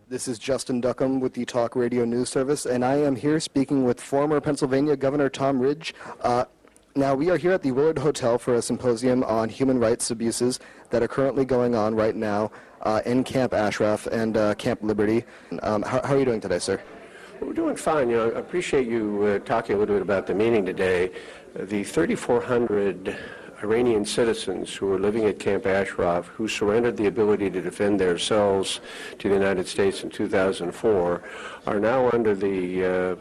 This is Justin Duckham with the Talk Radio News Service, and I am here speaking with former Pennsylvania Governor Tom Ridge. Now, we are here at the Willard Hotel for a symposium on human rights abuses that are currently going on right now in Camp Ashraf and Camp Liberty. How are you doing today, sir? Well, we're doing fine. I appreciate you talking a little bit about the meeting today. The 3,400 Iranian citizens who were living at Camp Ashraf, who surrendered the ability to defend themselves to the United States in 2004, are now under the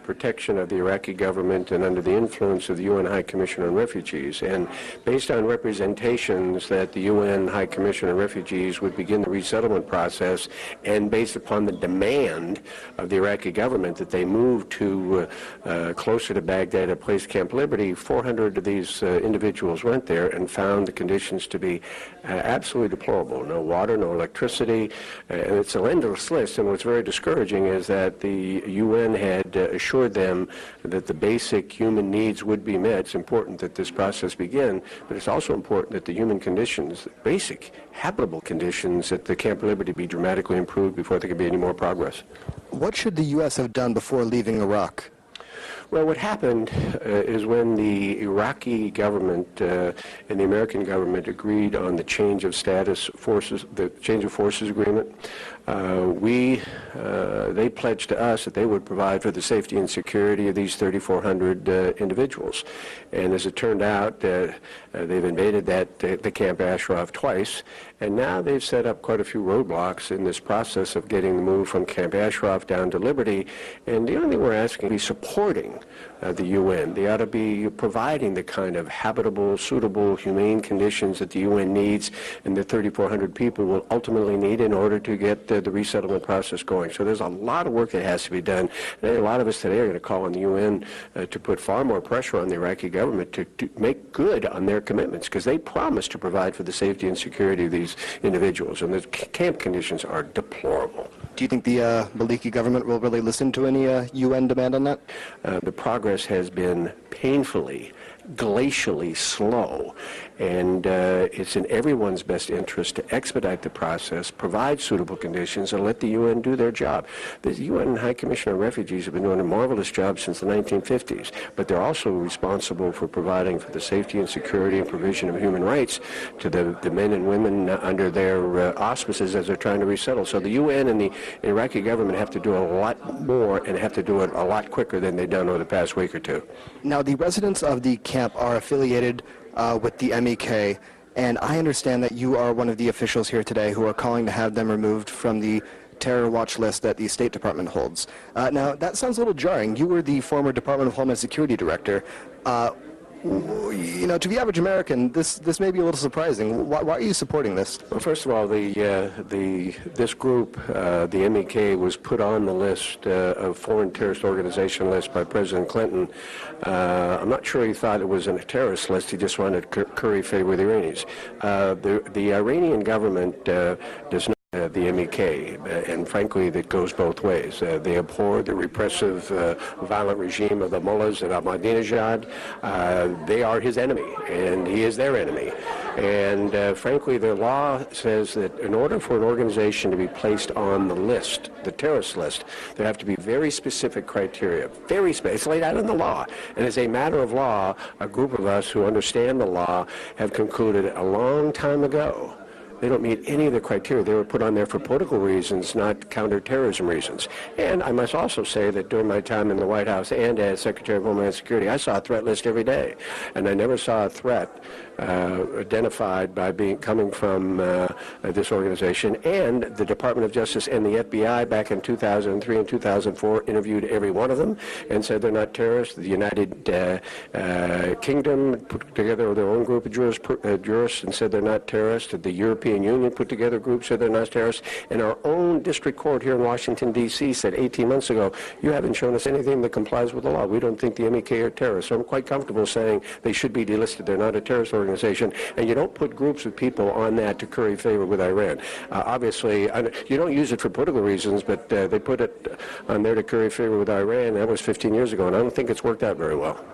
protection of the Iraqi government and under the influence of the UN High Commissioner on Refugees. And based on representations that the UN High Commissioner on Refugees would begin the resettlement process, and based upon the demand of the Iraqi government that they move to closer to Baghdad, a place Camp Liberty, 400 of these individuals went there and found the conditions to be absolutely deplorable. No water, no electricity, and it's an endless list. And what's very discouraging is that the UN had assured them that the basic human needs would be met. It's important that this process begin, but it's also important that the human conditions, basic habitable conditions at the Camp Liberty, be dramatically improved before there can be any more progress. What should the U.S. have done before leaving Iraq? Well, what happened is when the Iraqi government and the American government agreed on the change of status forces, the change of forces agreement, they pledged to us that they would provide for the safety and security of these 3,400 individuals. And as it turned out, they've invaded the Camp Ashraf twice, and now they've set up quite a few roadblocks in this process of getting the move from Camp Ashraf down to Liberty. And the only thing we're asking is supporting the UN. They ought to be providing the kind of habitable, suitable, humane conditions that the UN needs and the 3,400 people will ultimately need in order to get the resettlement process going. So there's a lot of work that has to be done. And a lot of us today are going to call on the UN to put far more pressure on the Iraqi government to make good on their commitments, because they promised to provide for the safety and security of these individuals. And the camp conditions are deplorable. Do you think the Maliki government will really listen to any UN demand on that? The progress has been painfully, glacially slow, and it's in everyone's best interest to expedite the process, provide suitable conditions, and let the UN do their job. The UN High Commissioner on Refugees have been doing a marvelous job since the 1950s, but they're also responsible for providing for the safety and security and provision of human rights to the men and women under their auspices as they're trying to resettle. So the UN and the Iraqi government have to do a lot more and have to do it a lot quicker than they've done over the past week or two. Now, the residents of the camp are affiliated with the MEK, and I understand that you are one of the officials here today who are calling to have them removed from the terror watch list that the State Department holds. Now, that sounds a little jarring. You were the former Department of Homeland Security director. You know, to the average American, this may be a little surprising. Why are you supporting this? Well, first of all, this group, the MEK, was put on the list of foreign terrorist organization list by President Clinton. I'm not sure he thought it was a terrorist list. He just wanted to curry favor with the Iranians. The Iranian government does not the MEK, and frankly, that goes both ways. They abhor the repressive, violent regime of the mullahs and Ahmadinejad. They are his enemy, and he is their enemy. And frankly, the law says that in order for an organization to be placed on the list, the terrorist list, there have to be very specific criteria, very specific. It's laid out in the law. And as a matter of law, a group of us who understand the law have concluded a long time ago they don't meet any of the criteria. They were put on there for political reasons, not counterterrorism reasons. And I must also say that during my time in the White House and as Secretary of Homeland Security, I saw a threat list every day. And I never saw a threat identified by coming from this organization. And the Department of Justice and the FBI back in 2003 and 2004 interviewed every one of them and said they're not terrorists. The United Kingdom put together their own group of jurists and said they're not terrorists. The European Union put together groups, said they're not terrorists. And our own district court here in Washington, D.C. said 18 months ago, you haven't shown us anything that complies with the law. We don't think the MEK are terrorists. So I'm quite comfortable saying they should be delisted. They're not a terrorist organization. And you don't put groups of people on that to curry favor with Iran. Obviously, you don't use it for political reasons, but they put it on there to curry favor with Iran. That was 15 years ago, and I don't think it's worked out very well.